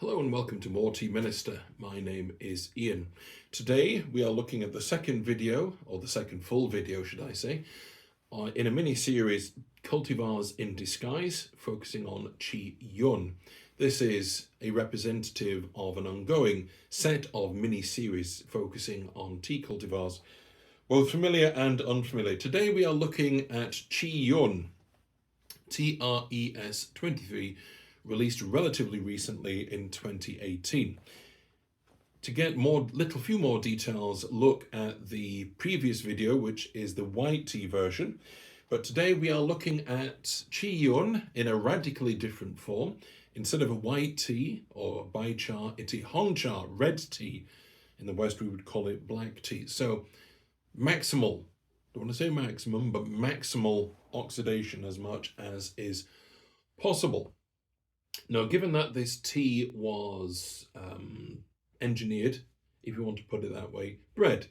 Hello and welcome to More Tea Minister. My name is Ian. Today we are looking at the second video, or the second full video should I say, in a mini-series Cultivars in Disguise, focusing on Qi Yun. This is a representative of an ongoing set of mini-series focusing on tea cultivars, both familiar and unfamiliar. Today we are looking at Qi Yun, TRES 23, released relatively recently in 2018. To get few more details, look at the previous video, which is the white tea version. But today we are looking at Qi Yun in a radically different form. Instead of a white tea or bai cha, it's a hong cha, red tea. In the West we would call it black tea. So maximal, don't want to say maximum, but maximal oxidation as much as is possible. Now, given that this tea was engineered, if you want to put it that way, bred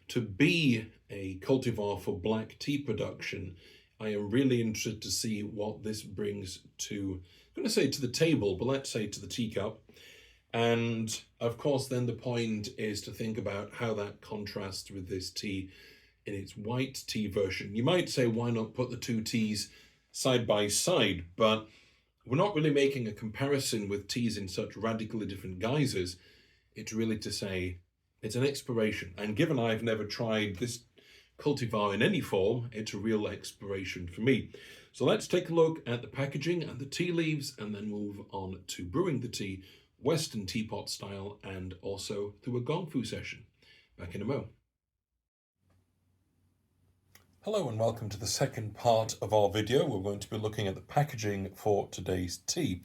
to be a cultivar for black tea production, I am really interested to see what this brings to, I'm going to say to the table, but let's say to the teacup. And of course, then the point is to think about how that contrasts with this tea in its white tea version. You might say, why not put the two teas side by side? But we're not really making a comparison with teas in such radically different guises. It's really to say it's an exploration. And given I've never tried this cultivar in any form, it's a real exploration for me. So let's take a look at the packaging and the tea leaves and then move on to brewing the tea, Western teapot style, and also through a Gongfu session. Back in a mo. Hello and welcome to the second part of our video. We're going to be looking at the packaging for today's tea.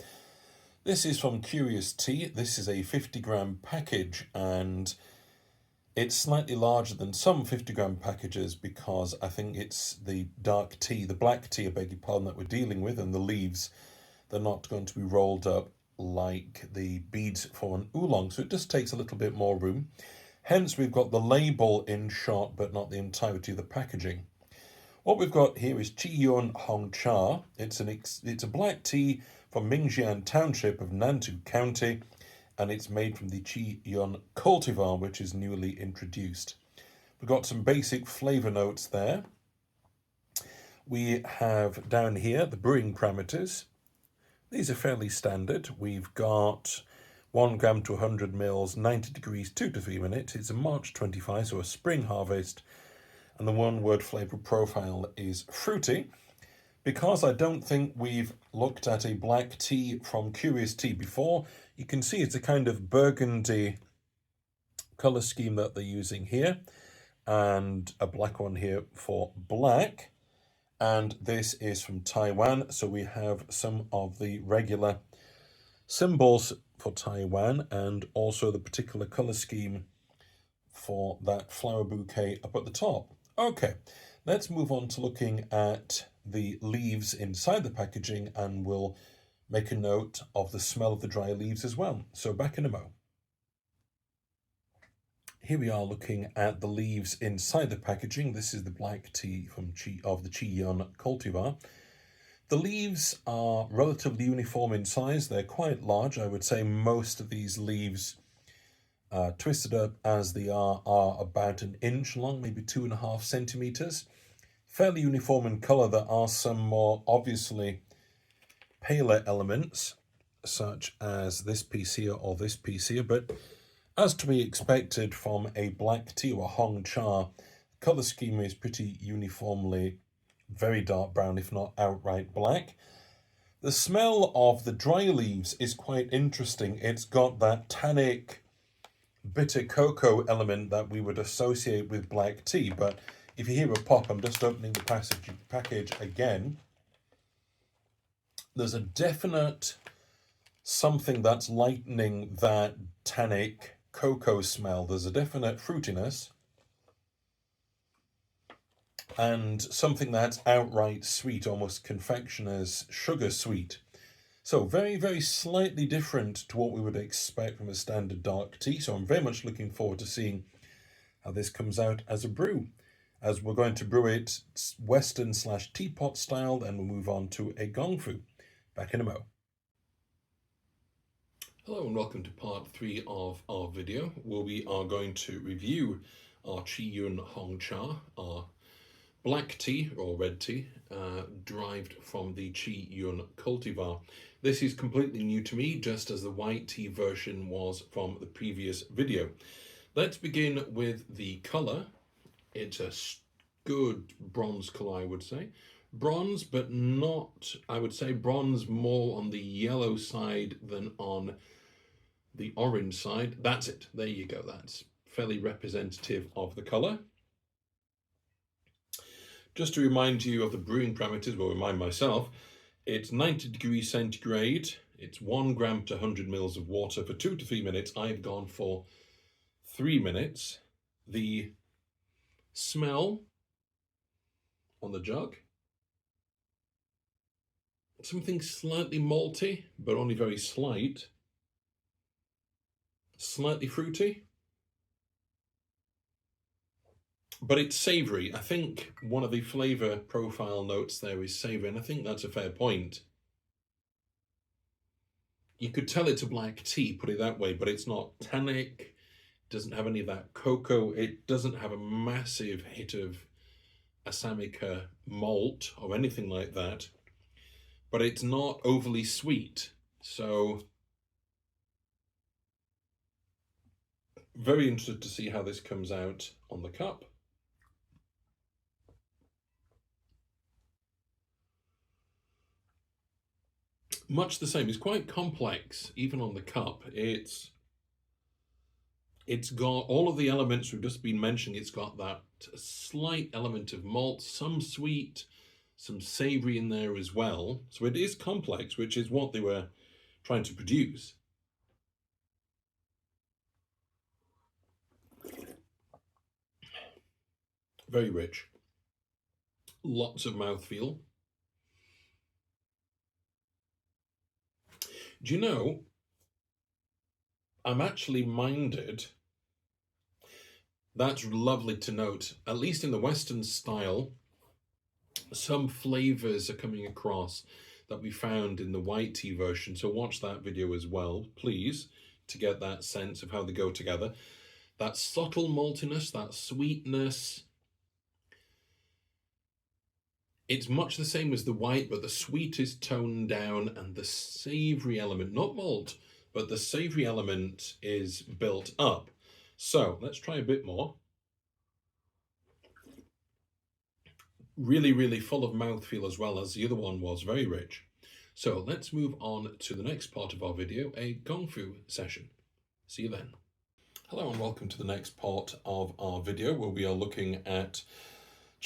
This is from Curious Tea. This is a 50-gram package and it's slightly larger than some 50-gram packages because I think it's the dark tea, the black tea, I beg your pardon, that we're dealing with, and the leaves, they're not going to be rolled up like the beads for an oolong, so it just takes a little bit more room. Hence we've got the label in short but not the entirety of the packaging. What we've got here is Qi Yun Hong Cha. It's a black tea from Mingjian Township of Nantou County, and it's made from the Qi Yun cultivar, which is newly introduced. We've got some basic flavour notes there. We have down here the brewing parameters. These are fairly standard. We've got 1 gram to 100 mils, 90 degrees, 2 to 3 minutes. It's a March 25, so a spring harvest. And the one-word flavour profile is fruity. Because I don't think we've looked at a black tea from Curious Tea before, you can see it's a kind of burgundy colour scheme that they're using here, and a black one here for black. And this is from Taiwan, so we have some of the regular symbols for Taiwan and also the particular colour scheme for that flower bouquet up at the top. Okay, let's move on to looking at the leaves inside the packaging, and we'll make a note of the smell of the dry leaves as well. So back in a mo. Here we are looking at the leaves inside the packaging. This is the black tea from the Qi Yun cultivar. The leaves are relatively uniform in size. They're quite large. I would say most of these leaves, twisted up as they are about an inch long, maybe 2.5 centimeters. Fairly uniform in color. There are some more obviously paler elements, such as this piece here or this piece here, but as to be expected from a black tea or Hong Cha, color scheme is pretty uniformly very dark brown, if not outright black. The smell of the dry leaves is quite interesting. It's got that tannic, bitter cocoa element that we would associate with black tea, but if you hear a pop, I'm just opening the package again. There's a definite something that's lightening that tannic cocoa smell. There's a definite fruitiness and something that's outright sweet, almost confectioner's sugar sweet. So very, very slightly different to what we would expect from a standard dark tea. So I'm very much looking forward to seeing how this comes out as a brew. As we're going to brew it Western/teapot style, then we'll move on to a Gongfu. Back in a mo. Hello and welcome to part 3 of our video, where we are going to review our Chi Yun Hong Cha, our black tea or red tea, derived from the Chi Yun cultivar. This is completely new to me, just as the white tea version was from the previous video. Let's begin with the colour. It's a good bronze colour, I would say. Bronze, but not, I would say bronze more on the yellow side than on the orange side. That's it. There you go. That's fairly representative of the colour. Just to remind you of the brewing parameters, well, remind myself, it's 90 degrees centigrade. It's 1 gram to 100 mils of water for 2 to 3 minutes. I've gone for 3 minutes. The smell on the jug, something slightly malty, but only very slight. Slightly fruity, but it's savoury. I think one of the flavour profile notes there is savoury, and I think that's a fair point. You could tell it's a black tea, put it that way, but it's not tannic, doesn't have any of that cocoa, it doesn't have a massive hit of Assamica malt or anything like that, but it's not overly sweet, so very interested to see how this comes out on the cup. Much the same. It's quite complex, even on the cup. It's got all of the elements we've just been mentioning. It's got that slight element of malt, some sweet, some savoury in there as well. So it is complex, which is what they were trying to produce. Very rich. Lots of mouthfeel. Do you know, I'm actually minded. That's lovely to note. At least in the Western style, some flavours are coming across that we found in the white tea version. So watch that video as well, please, to get that sense of how they go together. That subtle maltiness, that sweetness. It's much the same as the white, but the sweet is toned down and the savoury element, not malt, but the savoury element is built up. So let's try a bit more. Really, really full of mouthfeel as well as the other one was, very rich. So let's move on to the next part of our video, a Gongfu session. See you then. Hello and welcome to the next part of our video, where we are looking at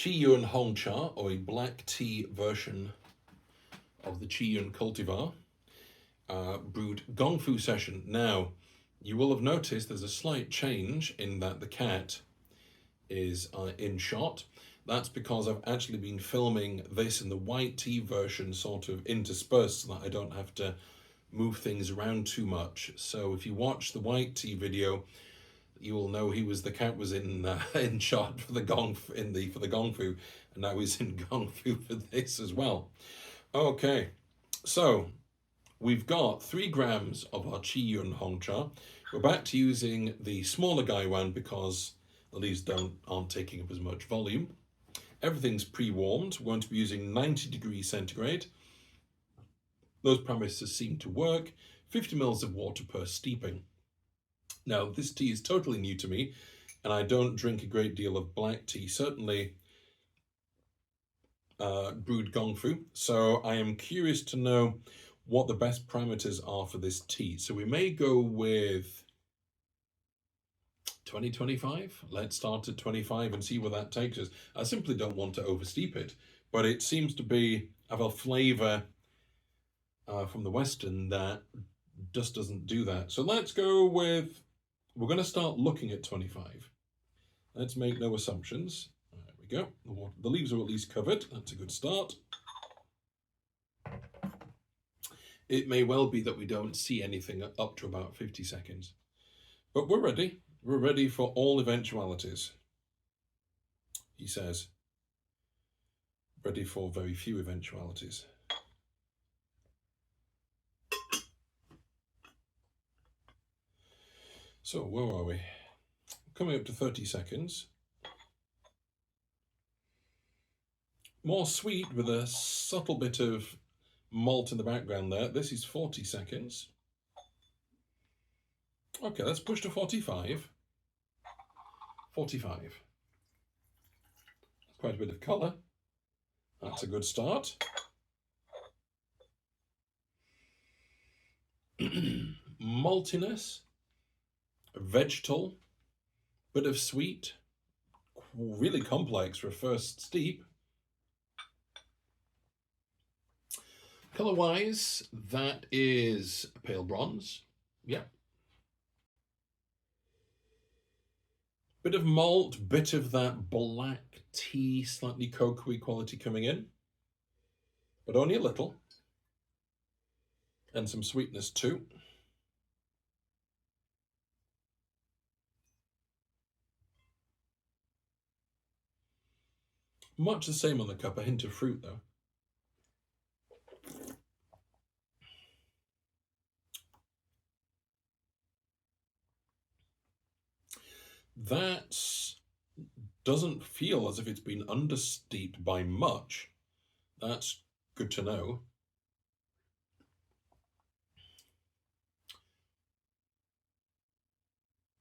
Chi Yun Hong Cha, or a black tea version of the Chi Yun cultivar, brewed Gongfu session. Now, you will have noticed there's a slight change in that the cat is in shot. That's because I've actually been filming this in the white tea version sort of interspersed, so that I don't have to move things around too much. So if you watch the white tea video, you will know the cat was in shot for the Gongfu, and now he's in Gongfu for this as well. Okay, so we've got 3 grams of our Chi Yun Hong Cha. We're back to using the smaller Gaiwan because the leaves aren't taking up as much volume. Everything's pre-warmed. We're going to be using 90 degrees centigrade. Those parameters seem to work. 50 mils of water per steeping. Now, this tea is totally new to me, and I don't drink a great deal of black tea, certainly brewed Gongfu. So I am curious to know what the best parameters are for this tea. So we may go with 20-25. Let's start at 25 and see where that takes us. I simply don't want to oversteep it, but it seems to have a flavour from the Western that just doesn't do that. So let's go with, we're going to start looking at 25. Let's make no assumptions. There we go. The leaves are at least covered. That's a good start. It may well be that we don't see anything up to about 50 seconds. But we're ready. We're ready for all eventualities, he says. Ready for very few eventualities. So where are we? Coming up to 30 seconds. More sweet with a subtle bit of malt in the background there. This is 40 seconds. Okay, let's push to 45. 45. That's quite a bit of colour. That's a good start. Maltiness, vegetal, bit of sweet, really complex for a first steep. Colour-wise, that is a pale bronze. Yeah. Bit of malt, bit of that black tea, slightly cocoa-y quality coming in, but only a little. And some sweetness too. Much the same on the cup, a hint of fruit though. That doesn't feel as if it's been understeeped by much. That's good to know.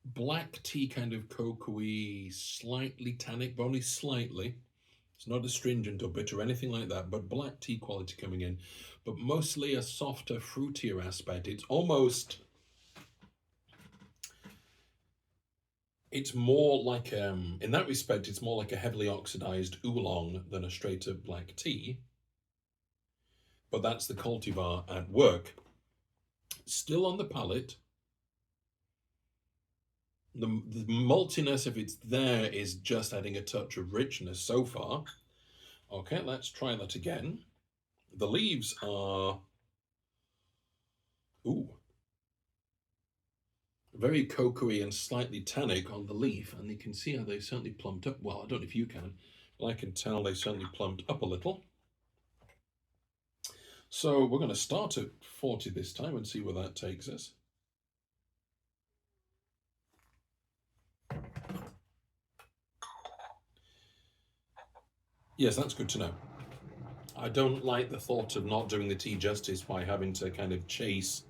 Black tea, kind of cocoa-y, slightly tannic, but only slightly. It's not astringent or bitter or anything like that, but black tea quality coming in, but mostly a softer, fruitier aspect. It's more like, in that respect, it's more like a heavily oxidized oolong than a straight up black tea. But that's the cultivar at work. Still on the palate. The maltiness, if it's there, is just adding a touch of richness so far. Okay, let's try that again. The leaves are, ooh, very cocoa-y and slightly tannic on the leaf, and you can see how they certainly plumped up. Well, I don't know if you can, but I can tell they certainly plumped up a little. So we're going to start at 40 this time and see where that takes us. Yes, that's good to know. I don't like the thought of not doing the tea justice by having to kind of chase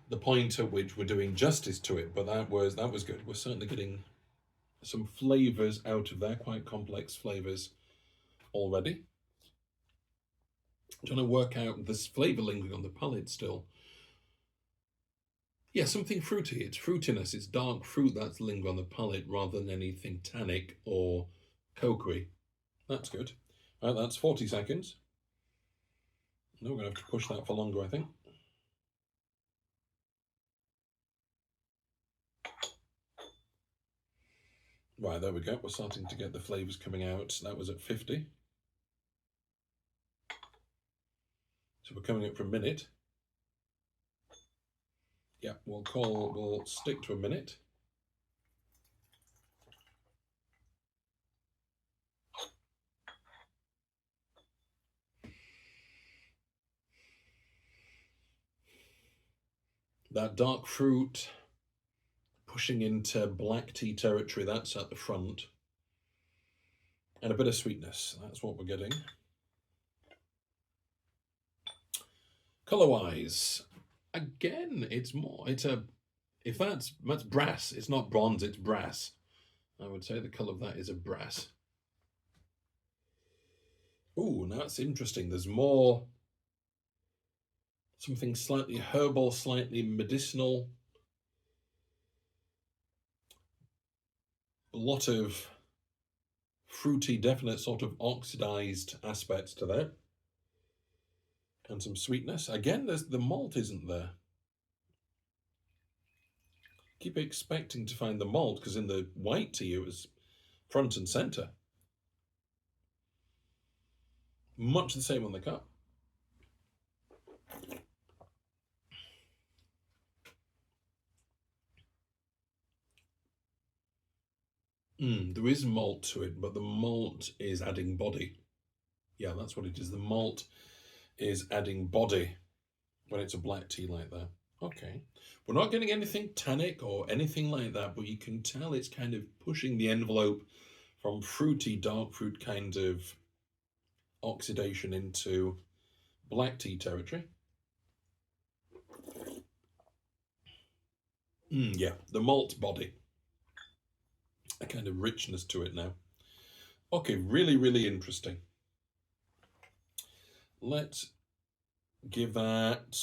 the point at which we're doing justice to it, but that was good. We're certainly getting some flavours out of there, quite complex flavours already. I'm trying to work out this flavour lingering on the palate still. Yeah, something fruity. It's fruitiness. It's dark fruit that's lingering on the palate rather than anything tannic or cocoa-y. That's good. Right, that's 40 seconds. No, we're going to have to push that for longer, I think. Right, there we go. We're starting to get the flavours coming out. That was at 50. So we're coming up for a minute. Yeah, we'll stick to a minute. That dark fruit pushing into black tea territory, that's at the front. And a bit of sweetness, that's what we're getting. Colour-wise, again, if that's brass, it's not bronze, it's brass. I would say the colour of that is a brass. Ooh, now that's interesting. There's more, something slightly herbal, slightly medicinal. A lot of fruity, definite sort of oxidized aspects to that. And some sweetness. Again, the malt isn't there. Keep expecting to find the malt because in the white tea it was front and center. Much the same on the cup. There is malt to it, but the malt is adding body. Yeah, that's what it is. The malt is adding body when it's a black tea like that. Okay. We're not getting anything tannic or anything like that, but you can tell it's kind of pushing the envelope from fruity, dark fruit kind of oxidation into black tea territory. Yeah, the malt body. A kind of richness to it now. Okay, really, really interesting. Let's give that...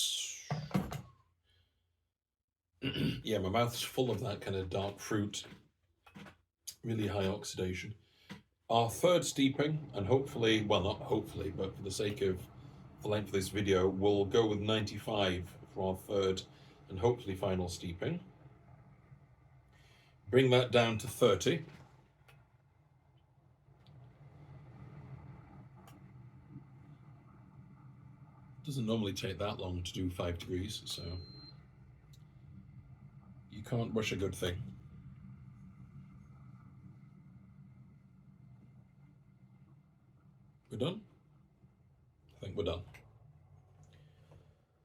yeah, my mouth's full of that kind of dark fruit. Really high oxidation. Our third steeping, and hopefully, well, not hopefully, but for the sake of the length of this video, we'll go with 95 for our third and hopefully final steeping. Bring that down to 30. Doesn't normally take that long to do 5 degrees, so you can't rush a good thing. We're done? I think we're done.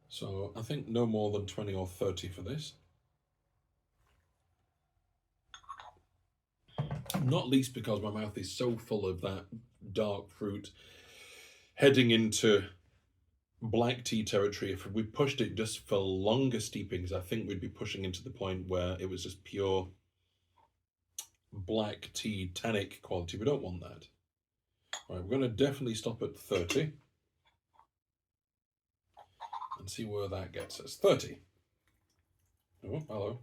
So I think no more than 20 or 30 for this. Not least because my mouth is so full of that dark fruit heading into black tea territory. If we pushed it just for longer steepings, I think we'd be pushing into the point where it was just pure black tea tannic quality. We don't want that. Right, we're going to definitely stop at 30 and see where that gets us. 30. Oh, hello.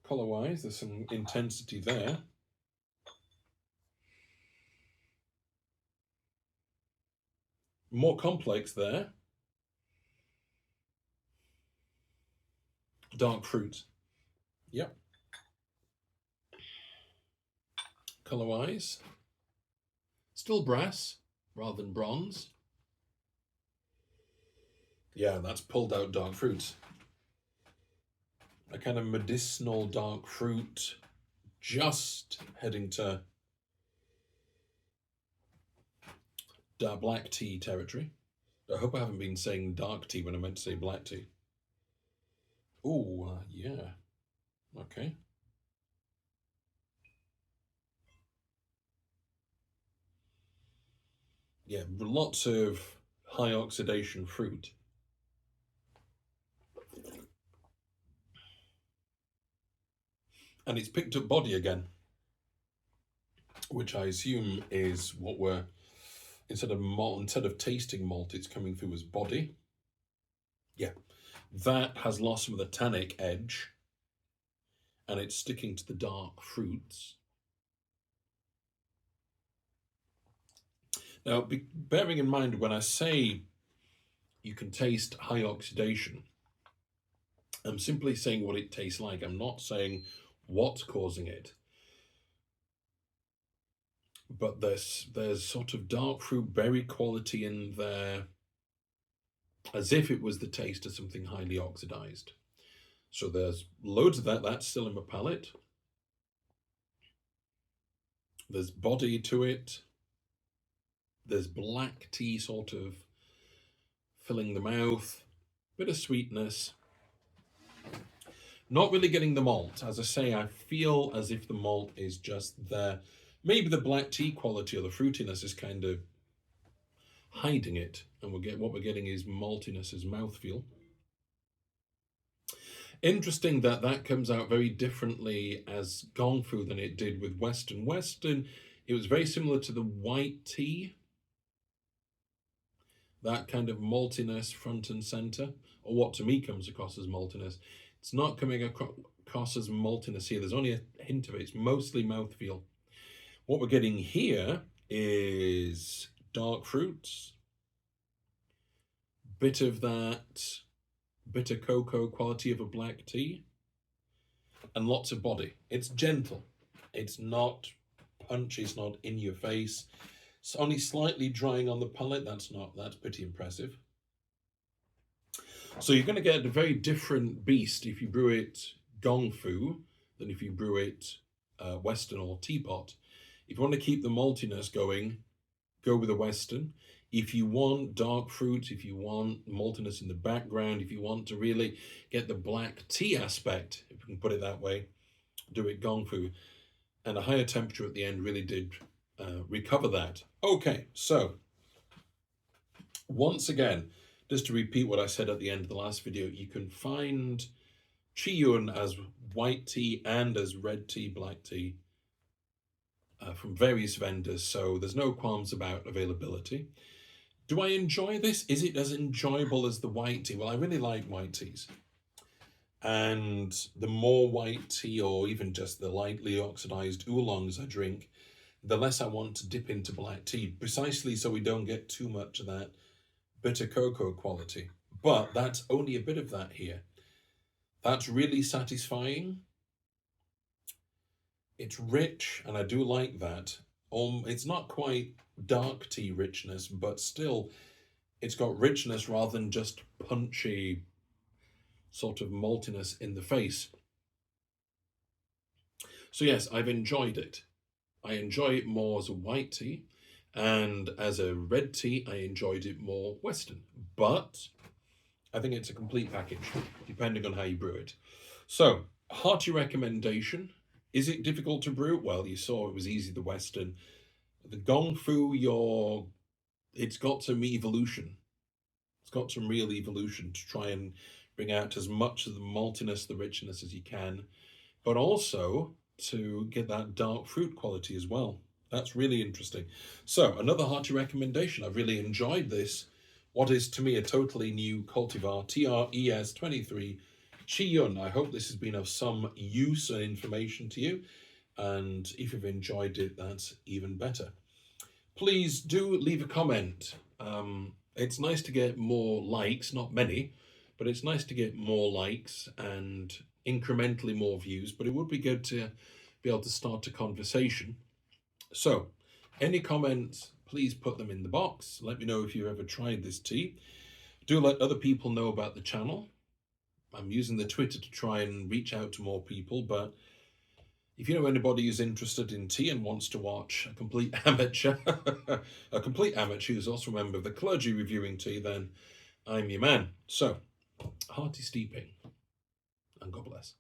Color-wise, there's some intensity there. More complex there. Dark fruit. Yep. Color-wise, still brass rather than bronze. Yeah, that's pulled out dark fruit. A kind of medicinal dark fruit, just heading to black tea territory. I hope I haven't been saying dark tea when I meant to say black tea. Oh, yeah. Okay. Yeah, lots of high oxidation fruit. And it's picked up body again, which I assume is what we're, instead of tasting malt, it's coming through as body. Yeah, that has lost some of the tannic edge and it's sticking to the dark fruits. Now, bearing in mind, when I say you can taste high oxidation, I'm simply saying what it tastes like. I'm not saying what's causing it. But there's sort of dark fruit berry quality in there, as if it was the taste of something highly oxidized. So there's loads of that. That's still in my palate. There's body to it. There's black tea sort of filling the mouth. Bit of sweetness. Not really getting the malt. As I say, I feel as if the malt is just there. Maybe the black tea quality or the fruitiness is kind of hiding it, and what we're getting is maltiness as mouthfeel. Interesting that comes out very differently as Gongfu than it did with Western. Western, it was very similar to the white tea. That kind of maltiness front and center, or what to me comes across as maltiness. It's not coming across as maltiness here. There's only a hint of it. It's mostly mouthfeel. What we're getting here is dark fruits, bit of that bitter cocoa quality of a black tea, and lots of body. It's gentle. It's not punchy. It's not in your face. It's only slightly drying on the palate. That's pretty impressive. So you're going to get a very different beast if you brew it Gongfu than if you brew it Western or teapot. If you want to keep the maltiness going, go with a Western. If you want dark fruits, if you want maltiness in the background, if you want to really get the black tea aspect, if we can put it that way, do it Gongfu. And a higher temperature at the end really did recover that. Okay, so once again, just to repeat what I said at the end of the last video, you can find Qiyun as white tea and as red tea, black tea from various vendors, so there's no qualms about availability. Do I enjoy this? Is it as enjoyable as the white tea? Well, I really like white teas. And the more white tea or even just the lightly oxidized oolongs I drink, the less I want to dip into black tea, precisely so we don't get too much of that bitter cocoa quality. But that's only a bit of that here. That's really satisfying. It's rich, and I do like that. It's not quite dark tea richness, but still, it's got richness rather than just punchy sort of maltiness in the face. So yes, I've enjoyed it. I enjoy it more as a white tea, and as a red tea, I enjoyed it more Western. But I think it's a complete package, depending on how you brew it. So, hearty recommendation. Is it difficult to brew? Well, you saw it was easy, the Western. The Gongfu, it's got some evolution. It's got some real evolution to try and bring out as much of the maltiness, the richness as you can, but also to get that dark fruit quality as well. That's really interesting. So, another hearty recommendation. I've really enjoyed this. What is to me a totally new cultivar, TRES 23 Qiyun. I hope this has been of some use and information to you. And if you've enjoyed it, that's even better. Please do leave a comment. It's nice to get more likes, not many, but it's nice to get more likes and incrementally more views. But it would be good to be able to start a conversation. So, any comments, please put them in the box. Let me know if you've ever tried this tea. Do let other people know about the channel. I'm using the Twitter to try and reach out to more people, but if you know anybody who's interested in tea and wants to watch a complete amateur, a complete amateur who's also a member of the clergy reviewing tea, then I'm your man. So, hearty steeping, and God bless.